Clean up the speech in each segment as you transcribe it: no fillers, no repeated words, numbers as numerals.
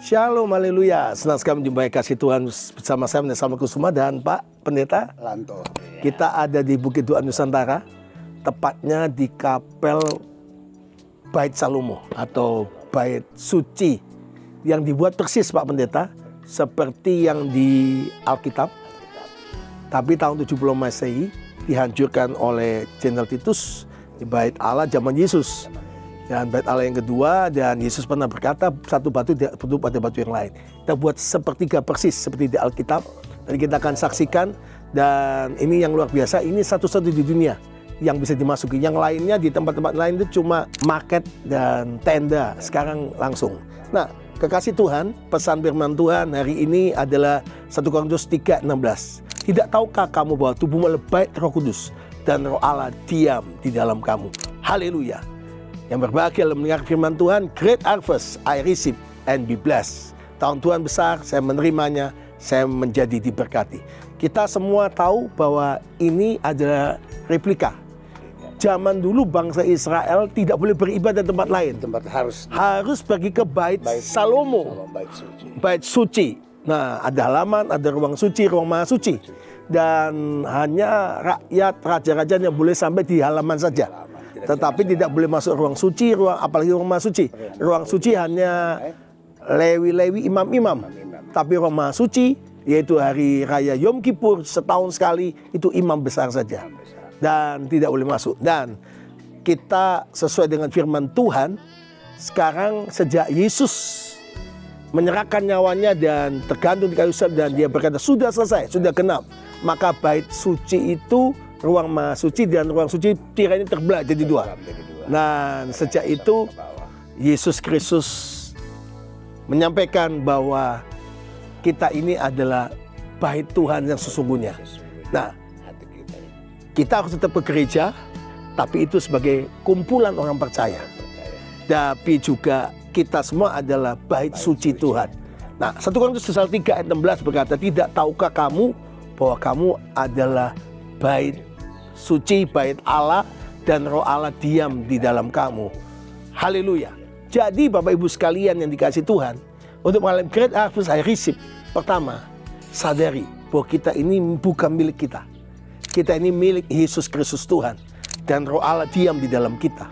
Shalom, haleluya. Senang sekali menjumpai kasih Tuhan bersama saya, Salma Kusuma dan Pak Pendeta Lanto. Kita ada di Bukit Dua Nusantara, tepatnya di Kapel Bait Salomo atau Bait Suci yang dibuat persis, Pak Pendeta, seperti yang di Alkitab. Tapi tahun 70 Masehi dihancurkan oleh Jenderal Titus di Bait Allah zaman Yesus. Dan bait Allah yang kedua, dan Yesus pernah berkata, satu batu tidak perlu pada batu yang lain. Kita buat sepertiga persis seperti di Alkitab. Dan kita akan saksikan, dan ini yang luar biasa, ini satu-satu di dunia yang bisa dimasuki. Yang lainnya di tempat-tempat lain itu cuma market dan tenda, sekarang langsung. Nah, kekasih Tuhan, pesan firman Tuhan hari ini adalah 1 Korintus 3:16. Tidak tahukah kamu bahwa tubuhmu adalah bait Roh Kudus dan Roh Allah diam di dalam kamu. Haleluya. Yang berbahagia dalam mendengar firman Tuhan, great harvest, I receive and be blessed. Tahun Tuhan besar, saya menerimanya, saya menjadi diberkati. Kita semua tahu bahwa ini adalah replika. Zaman dulu bangsa Israel tidak boleh beribadah di tempat lain. Harus pergi ke Bait Salomo, Bait Suci. Nah, ada halaman, ada ruang suci, ruang maha suci. Dan hanya rakyat, raja-raja yang boleh sampai di halaman saja. Tetapi tidak boleh masuk ruang suci, apalagi ruang maha suci. Ruang suci hanya lewi-lewi, imam-imam. Tapi ruang maha suci, yaitu hari raya Yom Kippur setahun sekali, itu imam besar saja. Dan tidak boleh masuk. Dan kita sesuai dengan firman Tuhan, sekarang sejak Yesus menyerahkan nyawanya dan tergantung di kayu salib, dan dia berkata, sudah selesai, sudah genap. Maka bait suci itu, ruang maha suci dan ruang suci tirainya terbelah jadi dua. Nah, sejak itu Yesus Kristus menyampaikan bahwa kita ini adalah bait Tuhan yang sesungguhnya. Nah, kita harus tetap ke gereja, tapi itu sebagai kumpulan orang percaya. Tapi juga kita semua adalah bait suci Tuhan. Nah, 1 Korintus 3:16 berkata, tidak tahukah kamu bahwa kamu adalah bait suci, bait Allah, dan Roh Allah diam di dalam kamu. Haleluya. Jadi Bapak Ibu sekalian yang dikasih Tuhan, untuk mengalami great harvest I receive, pertama, sadari bahwa kita ini bukan milik kita. Kita ini milik Yesus Kristus Tuhan, dan Roh Allah diam di dalam kita.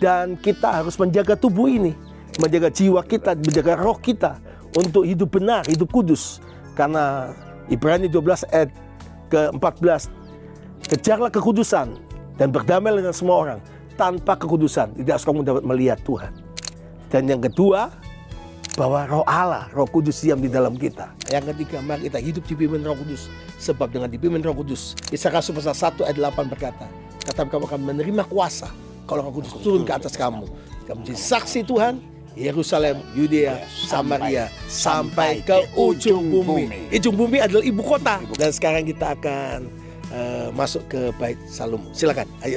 Dan kita harus menjaga tubuh ini, menjaga jiwa kita, menjaga roh kita untuk hidup benar, hidup kudus. Karena Ibrani 12 ayat ke-14, kejarlah kekudusan dan berdamai dengan semua orang. Tanpa kekudusan tidak kamu dapat melihat Tuhan. Dan yang kedua, bahwa Roh Allah, Roh Kudus diam di dalam kita. Yang ketiga, mari kita hidup dipimpin Roh Kudus. Sebab dengan dipimpin Roh Kudus, Kisah Rasul pasal 1 ayat 8 berkata, kamu akan menerima kuasa kalau Roh Kudus turun ke atas kamu. Kamu menjadi saksi Tuhan, Yerusalem, Yudea, Samaria, sampai ke ujung bumi. Ujung bumi adalah ibu kota. Dan sekarang kita akan masuk ke Bait Salomo. Silakan, ayo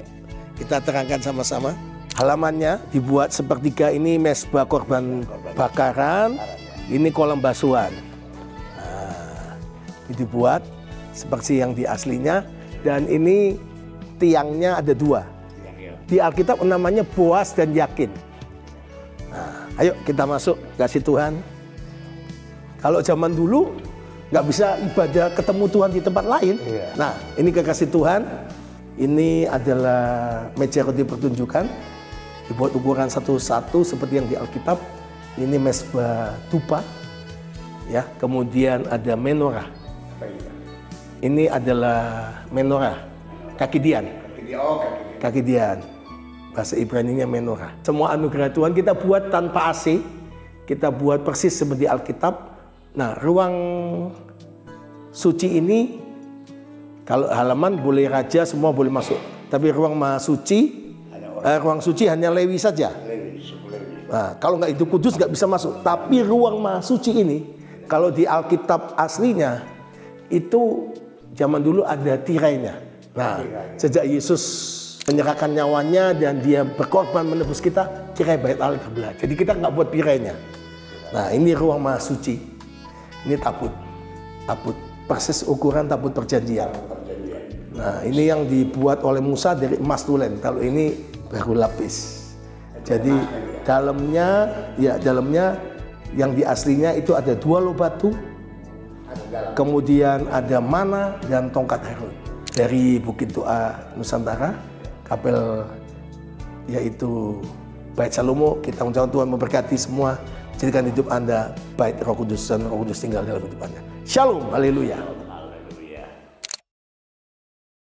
kita terangkan sama-sama. Halamannya dibuat sepertiga, ini mesbah korban bakaran, ini kolam basuhan. Nah, ini dibuat seperti yang di aslinya, dan ini tiangnya ada dua. Di Alkitab namanya Boas dan Yakin. Nah, ayo kita masuk, kasih Tuhan. Kalau zaman dulu nggak bisa ibadah ketemu Tuhan di tempat lain. Nah, ini kekasih Tuhan. Ini adalah meja roti pertunjukan, dibuat ukuran 1:1 seperti yang di Alkitab. Ini mesbah dupa, ya. Kemudian ada menorah. Ini adalah menorah, kaki dian. Kaki dian. Bahasa Ibraninya menorah. Semua anugerah Tuhan kita buat tanpa AC. Kita buat persis seperti Alkitab. Nah, ruang suci ini, kalau halaman boleh raja, semua boleh masuk. Tapi ruang maha suci, ruang suci hanya Lewi saja. Nah, kalau nggak itu kudus nggak bisa masuk. Tapi ruang maha suci ini, kalau di Alkitab aslinya, itu zaman dulu ada tirainya. Nah, sejak Yesus menyerahkan nyawanya dan dia berkorban menebus kita, tirai bait Allah terbelah. Jadi kita nggak buat tirainya. Nah, ini ruang maha suci. Ini tabut. Persis ukuran tabut perjanjian. Nah, ini yang dibuat oleh Musa dari emas tulen. Kalau ini baru lapis. Jadi dalamnya Yang di aslinya itu ada 2 loh batu, kemudian ada mana dan tongkat Harun. Dari Bukit Doa Nusantara, kapel yaitu Bait Salomo, kita mengucapkan Tuhan memberkati semua. Jadikan hidup Anda bait Roh Kudus dan Roh Kudus tinggal dalam hidup Anda. Shalom, haleluya.